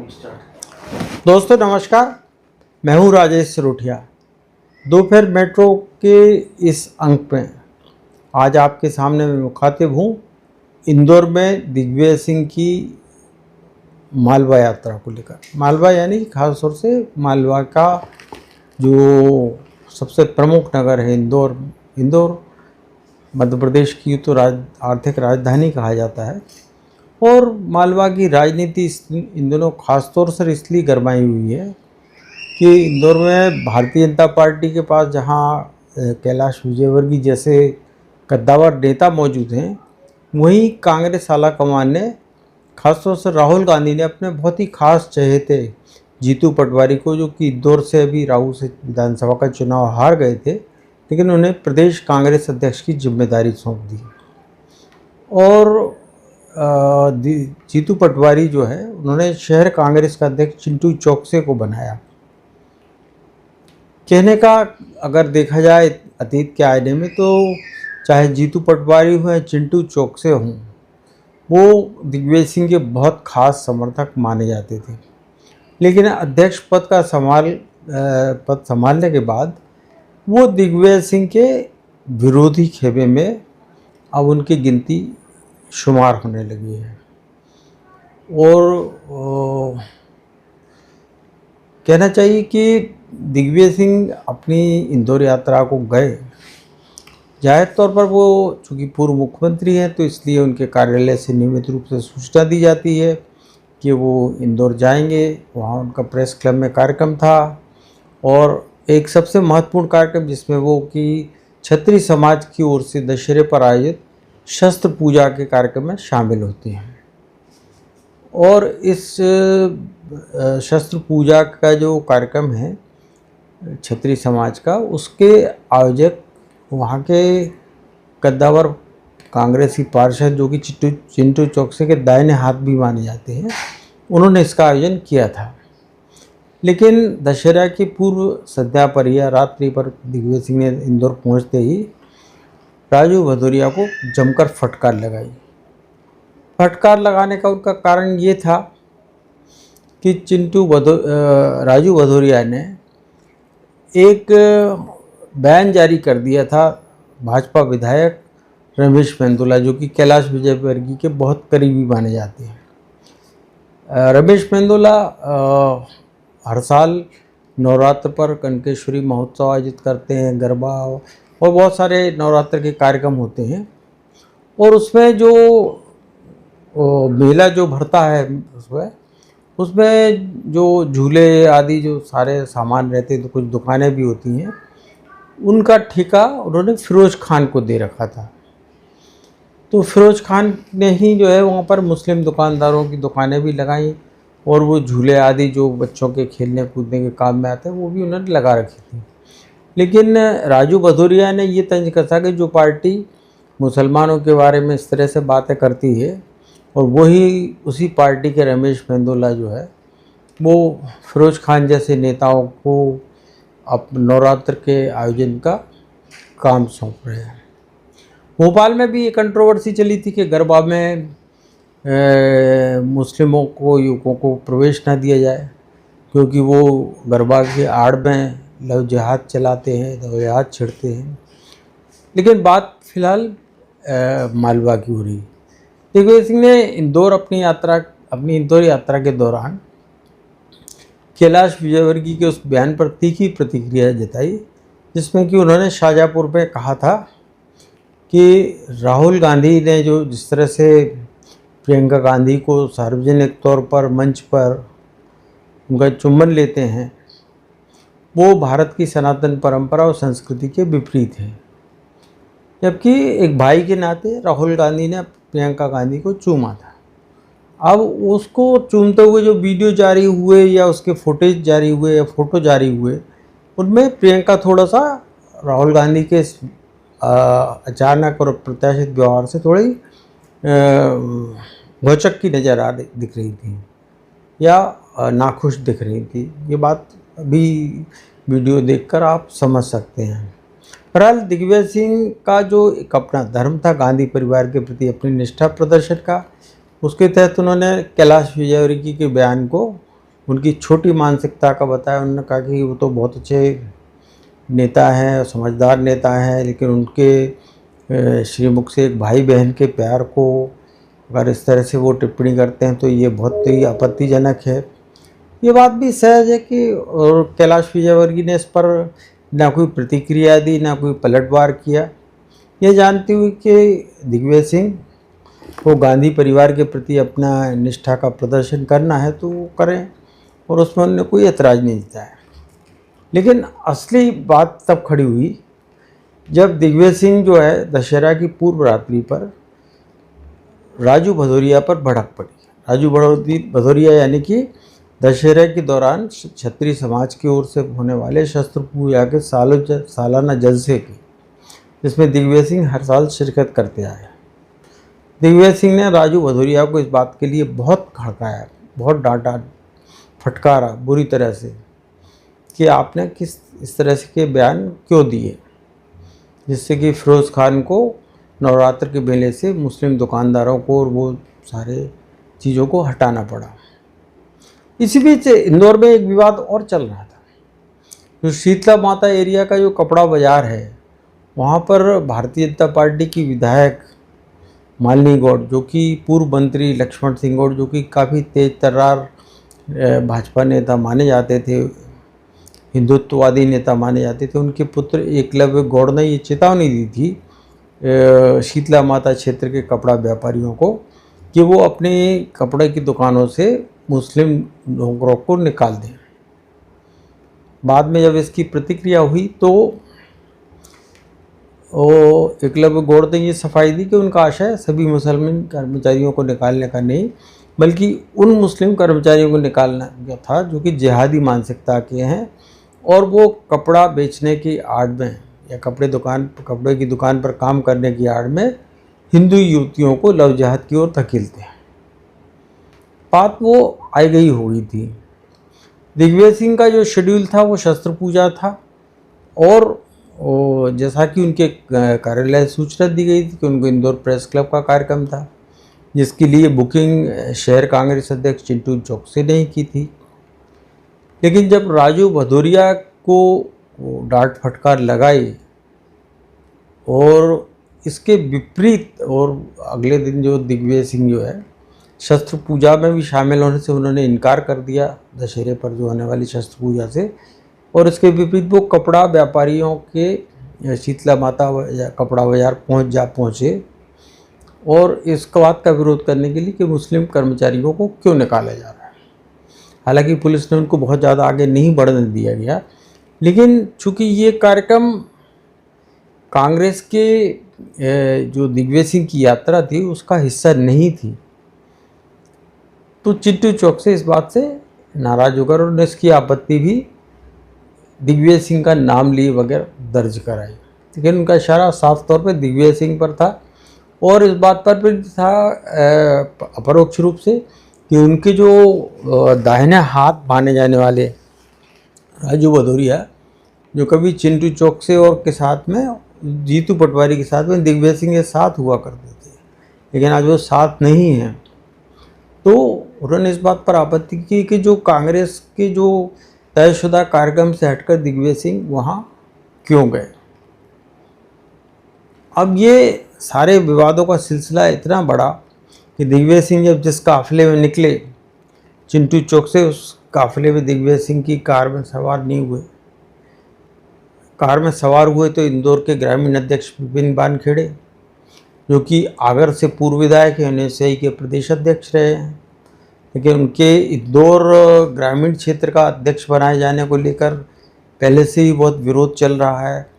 दोस्तों नमस्कार, मैं हूं राजेश सिरोठिया। दोपहर मेट्रो के इस अंक में आज आपके सामने मैं मुखातिब हूं इंदौर में दिग्विजय सिंह की मालवा यात्रा को लेकर। मालवा यानी खास तौर से मालवा का जो सबसे प्रमुख नगर है इंदौर। इंदौर मध्य प्रदेश की तो आर्थिक राजधानी कहा जाता है और मालवा की राजनीति इन दिनों खासतौर से इसलिए गरमाई हुई है कि इंदौर में भारतीय जनता पार्टी के पास जहां कैलाश विजयवर्गीय जैसे कद्दावर नेता मौजूद हैं, वहीं कांग्रेस आला कमान ने खासतौर से राहुल गांधी ने अपने बहुत ही खास चहेते जीतू पटवारी को, जो कि इंदौर से अभी राहू से विधानसभा का चुनाव हार गए थे, लेकिन उन्हें प्रदेश कांग्रेस अध्यक्ष की जिम्मेदारी सौंप दी। और जीतू पटवारी जो है, उन्होंने शहर कांग्रेस का अध्यक्ष चिंटू चौकसे को बनाया। कहने का अगर देखा जाए अतीत के आईने में, तो चाहे जीतू पटवारी हो या चिंटू चौकसे हों, वो दिग्विजय सिंह के बहुत खास समर्थक माने जाते थे। लेकिन अध्यक्ष पद संभालने के बाद वो दिग्विजय सिंह के विरोधी खेमे में अब उनकी गिनती शुमार होने लगी है। और कहना चाहिए कि दिग्विजय सिंह अपनी इंदौर यात्रा को गए, जाहिर तौर पर वो चूँकि पूर्व मुख्यमंत्री हैं तो इसलिए उनके कार्यालय से नियमित रूप से सूचना दी जाती है कि वो इंदौर जाएंगे। वहाँ उनका प्रेस क्लब में कार्यक्रम था और एक सबसे महत्वपूर्ण कार्यक्रम जिसमें वो कि क्षत्रिय समाज की ओर से दशहरे पर आयोजित शस्त्र पूजा के कार्यक्रम में शामिल होते हैं। और इस शस्त्र पूजा का जो कार्यक्रम है क्षत्रिय समाज का, उसके आयोजक वहाँ के कद्दावर कांग्रेसी पार्षद जो कि चिंटू चौकसे के दाहिने हाथ भी माने जाते हैं, उन्होंने इसका आयोजन किया था। लेकिन दशहरा की पूर्व संध्या पर या रात्रि पर दिग्विजय सिंह ने इंदौर पहुँचते ही राजू भदौरिया को जमकर फटकार लगाई। फटकार लगाने का उनका कारण ये था कि राजू भदौरिया ने एक बयान जारी कर दिया था भाजपा विधायक रमेश मेंदोला, जो कि कैलाश विजयवर्गीय के बहुत करीबी माने जाते हैं। रमेश मेंदोला हर साल नवरात्र पर कनकेश्वरी महोत्सव आयोजित करते हैं, गरबा और बहुत सारे नवरात्र के कार्यक्रम होते हैं। और उसमें जो मेला जो भरता है उसमें जो झूले आदि जो सारे सामान रहते हैं, तो कुछ दुकानें भी होती हैं, उनका ठेका उन्होंने फिरोज खान को दे रखा था। तो फिरोज खान ने ही जो है वहाँ पर मुस्लिम दुकानदारों की दुकानें भी लगाई और वो झूले आदि जो बच्चों के खेलने कूदने के काम में आते हैं वो भी उन्होंने लगा रखी थी। लेकिन राजू भदौरिया ने ये तंज कसा कि जो पार्टी मुसलमानों के बारे में इस तरह से बातें करती है, और वही उसी पार्टी के रमेश मेंदोला जो है वो फिरोज खान जैसे नेताओं को अब नवरात्र के आयोजन का काम सौंप रहे हैं। भोपाल में भी ये कंट्रोवर्सी चली थी कि गरबा में मुस्लिमों को, युवकों को प्रवेश ना दिया जाए, क्योंकि वो गरबा के आड़ में लव जिहाद चलाते हैं, लव जिहाद छिड़ते हैं। लेकिन बात फिलहाल मालवा की हो रही। दिग्विजय सिंह ने अपनी इंदौर यात्रा के दौरान कैलाश विजयवर्गीय के उस बयान पर तीखी प्रतिक्रिया जताई, जिसमें कि उन्होंने शाहजहाँपुर में कहा था कि राहुल गांधी ने जो जिस तरह से प्रियंका गांधी को सार्वजनिक तौर पर मंच पर उनका चुम्बन लेते हैं, वो भारत की सनातन परंपरा और संस्कृति के विपरीत है। जबकि एक भाई के नाते राहुल गांधी ने प्रियंका गांधी को चूमा था। अब उसको चूमते हुए जो वीडियो जारी हुए या उसके फुटेज जारी हुए या फ़ोटो जारी हुए, उनमें प्रियंका थोड़ा सा राहुल गांधी के अचानक और अप्रत्याशित व्यवहार से थोड़ी घोचक की नज़र दिख रही थी या नाखुश दिख रही थी। ये बात अभी वीडियो देखकर आप समझ सकते हैं। बहरहाल दिग्विजय सिंह का जो एक अपना धर्म था गांधी परिवार के प्रति अपनी निष्ठा प्रदर्शन का, उसके तहत उन्होंने कैलाश विजयवर्गीय के बयान को उनकी छोटी मानसिकता का बताया। उन्होंने कहा कि वो तो बहुत अच्छे नेता हैं, समझदार नेता हैं, लेकिन उनके श्रीमुख से एक भाई बहन के प्यार को अगर इस तरह से वो टिप्पणी करते हैं तो ये बहुत ही आपत्तिजनक है। ये बात भी सहज है कि और कैलाश विजयवर्गीय ने इस पर ना कोई प्रतिक्रिया दी, ना कोई पलटवार किया। ये जानते हुए कि दिग्विजय सिंह को गांधी परिवार के प्रति अपना निष्ठा का प्रदर्शन करना है तो वो करें, और उसमें उन्होंने कोई ऐतराज़ नहीं जताया। लेकिन असली बात तब खड़ी हुई जब दिग्विजय सिंह जो है दशहरा की पूर्व रात्रि पर राजू भदौरिया पर भड़क पड़ी। राजू भदौरिया यानी कि दशहरे के दौरान क्षत्रिय समाज की ओर से होने वाले शस्त्र पूजा के सालाना जलसे की, जिसमें दिग्विजय सिंह हर साल शिरकत करते आए। दिग्विजय सिंह ने राजू भदौरिया को इस बात के लिए बहुत खड़काया, बहुत डांटा, फटकारा बुरी तरह से कि आपने किस इस तरह से के बयान क्यों दिए, जिससे कि फिरोज़ खान को नवरात्र के मेले से मुस्लिम दुकानदारों को और वो सारे चीज़ों को हटाना पड़ा। इसी बीच इंदौर में एक विवाद और चल रहा था। जो शीतला माता एरिया का जो कपड़ा बाज़ार है, वहाँ पर भारतीय जनता पार्टी की विधायक मालिनी गौड़, जो कि पूर्व मंत्री लक्ष्मण सिंह गौड़, जो कि काफ़ी तेज तर्रार भाजपा नेता माने जाते थे, हिंदुत्ववादी नेता माने जाते थे, उनके पुत्र एकलव्य गौड़ ने ये चेतावनी दी थी शीतला माता क्षेत्र के कपड़ा व्यापारियों को कि वो अपने कपड़े की दुकानों से मुस्लिम नौकरों को निकाल दें। बाद में जब इसकी प्रतिक्रिया हुई तो एकलव्य गौड़ ने ये सफाई दी कि उनका आशय सभी मुसलमान कर्मचारियों को निकालने का नहीं, बल्कि उन मुस्लिम कर्मचारियों को निकालना था जो कि जिहादी मानसिकता के हैं और वो कपड़ा बेचने की आड़ में या कपड़े की दुकान पर काम करने की आड़ में हिंदू युवतियों को लव जिहाद की ओर धकेलते हैं। बात वो आई गई हो गई थी। दिग्विजय सिंह का जो शेड्यूल था वो शस्त्र पूजा था, और जैसा कि उनके कार्यालय सूचना दी गई थी कि उनको इंदौर प्रेस क्लब का कार्यक्रम था, जिसके लिए बुकिंग शहर कांग्रेस अध्यक्ष चिंटू चौकसे ने ही की थी। लेकिन जब राजू भदौरिया को डांट फटकार लगाई और इसके विपरीत, और अगले दिन जो दिग्विजय सिंह जो है शस्त्र पूजा में भी शामिल होने से उन्होंने इनकार कर दिया, दशहरे पर जो होने वाली शस्त्र पूजा से, और इसके विपरीत वो कपड़ा व्यापारियों के शीतला माता कपड़ा बाजार पहुँचे और इस बात का विरोध करने के लिए कि मुस्लिम कर्मचारियों को क्यों निकाला जा रहा है। हालांकि पुलिस ने उनको बहुत ज़्यादा आगे नहीं बढ़ने दिया गया, लेकिन चूंकि ये कार्यक्रम कांग्रेस के जो दिग्विजय सिंह की यात्रा थी उसका हिस्सा नहीं थी, तो चिंटू चौकसे इस बात से नाराज होकर उन्होंने इसकी आपत्ति भी दिग्विजय सिंह का नाम लिए बगैर दर्ज कराई। लेकिन उनका इशारा साफ तौर पर दिग्विजय सिंह पर था, और इस बात पर भी था अपरोक्ष रूप से कि उनके जो दाहिने हाथ माने जाने वाले राजू भदौरिया, जो कभी चिंटू चौकसे और के साथ में जीतू पटवारी के साथ में दिग्विजय सिंह के साथ हुआ करते थे, लेकिन आज वो साथ नहीं हैं, तो उन्होंने इस बात पर आपत्ति की कि जो कांग्रेस के जो तयशुदा कार्यक्रम से हटकर दिग्विजय सिंह वहाँ क्यों गए। अब ये सारे विवादों का सिलसिला इतना बड़ा कि दिग्विजय सिंह जब जिस काफिले में निकले, चिंटू चौक से उस काफिले में दिग्विजय सिंह की कार में सवार नहीं हुए। कार में सवार हुए तो इंदौर के ग्रामीण अध्यक्ष विपिन वानखेड़े, जो कि आगर से पूर्व विधायक हैं, NSAI के प्रदेश अध्यक्ष रहे हैं, लेकिन उनके इंदौर ग्रामीण क्षेत्र का अध्यक्ष बनाए जाने को लेकर पहले से ही बहुत विरोध चल रहा है,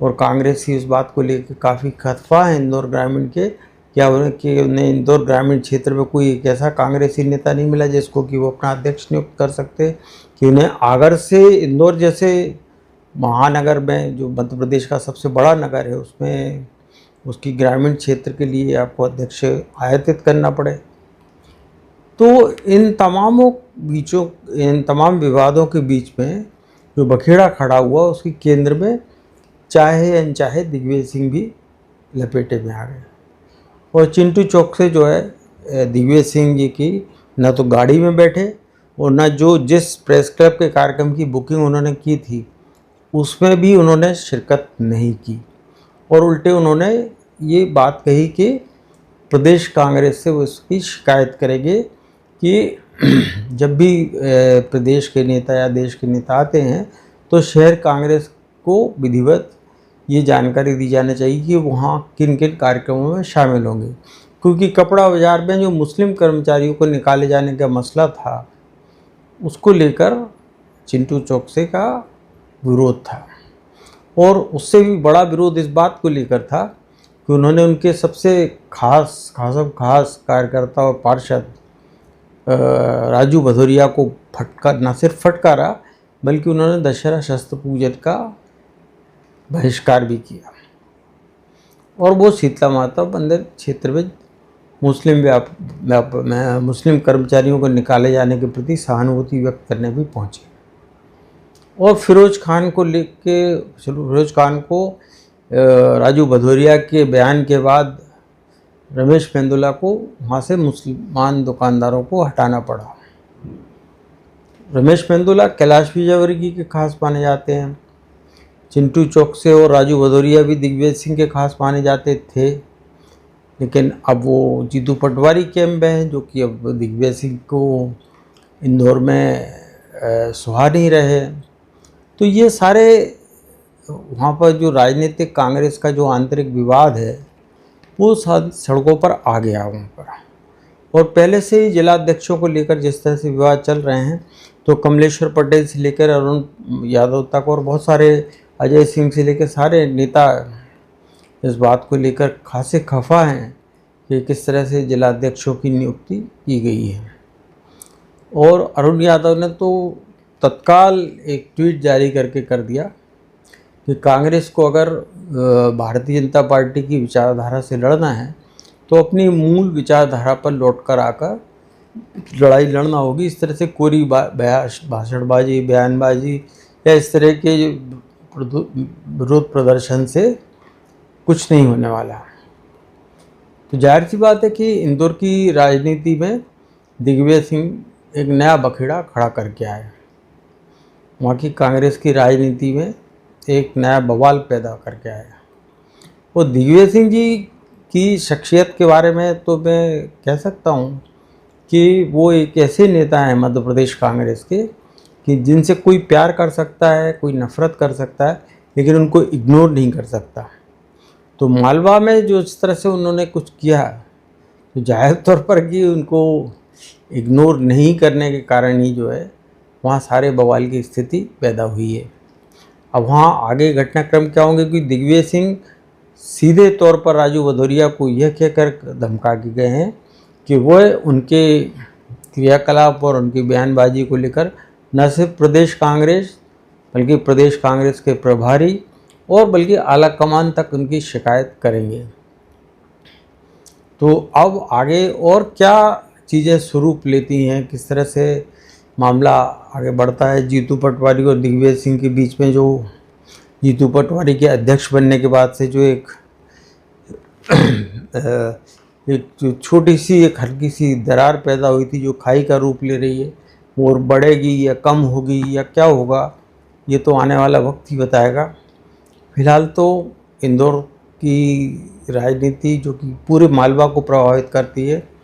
और कांग्रेस ही इस बात को लेकर काफ़ी खफा है इंदौर ग्रामीण के क्या कि उन्हें इंदौर ग्रामीण क्षेत्र में कोई एक ऐसा कांग्रेसी नेता नहीं मिला जिसको कि वो अपना अध्यक्ष नियुक्त कर सकते, कि उन्हें आगर से इंदौर जैसे महानगर में, जो मध्य प्रदेश का सबसे बड़ा नगर है, उसमें उसकी ग्रामीण क्षेत्र के लिए आपको अध्यक्ष आयातित करना पड़े। तो इन तमाम विवादों के बीच में जो बखेड़ा खड़ा हुआ उसके केंद्र में चाहे अनचाहे दिग्विजय सिंह भी लपेटे में आ गए, और चिंटू चौक से जो है दिग्विजय सिंह जी की न तो गाड़ी में बैठे और ना जो जिस प्रेस क्लब के कार्यक्रम की बुकिंग उन्होंने की थी उसमें भी उन्होंने शिरकत नहीं की, और उल्टे उन्होंने ये बात कही कि प्रदेश कांग्रेस से वो इसकी शिकायत करेंगे कि जब भी प्रदेश के नेता या देश के नेता आते हैं तो शहर कांग्रेस को विधिवत ये जानकारी दी जानी चाहिए कि वहाँ किन किन कार्यक्रमों में शामिल होंगे, क्योंकि कपड़ा बाजार में जो मुस्लिम कर्मचारियों को निकाले जाने का मसला था उसको लेकर चिंटू चौकसे का विरोध था, और उससे भी बड़ा विरोध इस बात को लेकर था कि उन्होंने उनके सबसे खास कार्यकर्ता और पार्षद राजू भदौरिया को न सिर्फ फटकारा बल्कि उन्होंने दशहरा शस्त्र पूजन का बहिष्कार भी किया, और वो शीतला माता मंदिर क्षेत्र में मुस्लिम कर्मचारियों को निकाले जाने के प्रति सहानुभूति व्यक्त करने भी पहुँचे। और फिरोज खान को राजू भदौरिया के बयान के बाद रमेश मेंदोला को वहाँ से मुसलमान दुकानदारों को हटाना पड़ा। रमेश मेंदोला कैलाश विजयवर्गीय के खास माने जाते हैं, चिंटू चौकसे और राजू भदौरिया भी दिग्विजय सिंह के खास माने जाते थे, लेकिन अब वो जीतू पटवारी कैंप में हैं जो कि अब दिग्विजय सिंह को इंदौर में सुहा नहीं रहे। तो ये सारे वहाँ पर जो राजनीतिक कांग्रेस का जो आंतरिक विवाद है वो सड़कों पर आ गया वहाँ पर, और पहले से ही जिलाध्यक्षों को लेकर जिस तरह से विवाद चल रहे हैं, तो कमलेश्वर पटेल से लेकर अरुण यादव तक और बहुत सारे अजय सिंह से लेकर सारे नेता इस बात को लेकर खासे खफा हैं कि किस तरह से जिलाध्यक्षों की नियुक्ति की गई है। और अरुण यादव ने तो तत्काल एक ट्वीट जारी करके कर दिया कि कांग्रेस को अगर भारतीय जनता पार्टी की विचारधारा से लड़ना है तो अपनी मूल विचारधारा पर लौटकर आकर लड़ाई लड़ना होगी। इस तरह से कोरी भाषणबाजी, बयानबाजी या इस तरह के विरोध प्रदर्शन से कुछ नहीं होने वाला। तो जाहिर सी बात है कि इंदौर की राजनीति में दिग्विजय सिंह एक नया बखेड़ा खड़ा करके आए, वहाँ की कांग्रेस की राजनीति में एक नया बवाल पैदा करके आया। और दिग्विजय सिंह जी की शख्सियत के बारे में तो मैं कह सकता हूँ कि वो एक ऐसे नेता हैं मध्य प्रदेश कांग्रेस के कि जिनसे कोई प्यार कर सकता है, कोई नफ़रत कर सकता है, लेकिन उनको इग्नोर नहीं कर सकता। तो मालवा में जो इस तरह से उन्होंने कुछ किया तो जाहिर तौर पर कि उनको इग्नोर नहीं करने के कारण ही जो है वहाँ सारे बवाल की स्थिति पैदा हुई है। अब वहाँ आगे घटनाक्रम क्या होंगे कि दिग्विजय सिंह सीधे तौर पर राजू भदौरिया को यह कहकर धमका के गए हैं कि वह उनके क्रियाकलाप और उनकी बयानबाजी को लेकर न सिर्फ प्रदेश कांग्रेस बल्कि प्रदेश कांग्रेस के प्रभारी और बल्कि आला कमान तक उनकी शिकायत करेंगे। तो अब आगे और क्या चीज़ें स्वरूप लेती हैं, किस तरह से मामला आगे बढ़ता है। जीतू पटवारी और दिग्विजय सिंह के बीच में जो जीतू पटवारी के अध्यक्ष बनने के बाद से जो एक छोटी सी एक हल्की सी दरार पैदा हुई थी जो खाई का रूप ले रही है, वो और बढ़ेगी या कम होगी या क्या होगा ये तो आने वाला वक्त ही बताएगा। फिलहाल तो इंदौर की राजनीति जो कि पूरे मालवा को प्रभावित करती है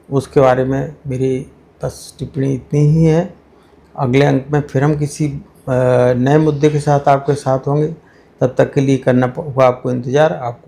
उसके बारे में मेरी बस टिप्पणी इतनी ही है। अगले अंक में फिर हम किसी नए मुद्दे के साथ आपके साथ होंगे, तब तक के लिए करना होगा आपको इंतज़ार। आपको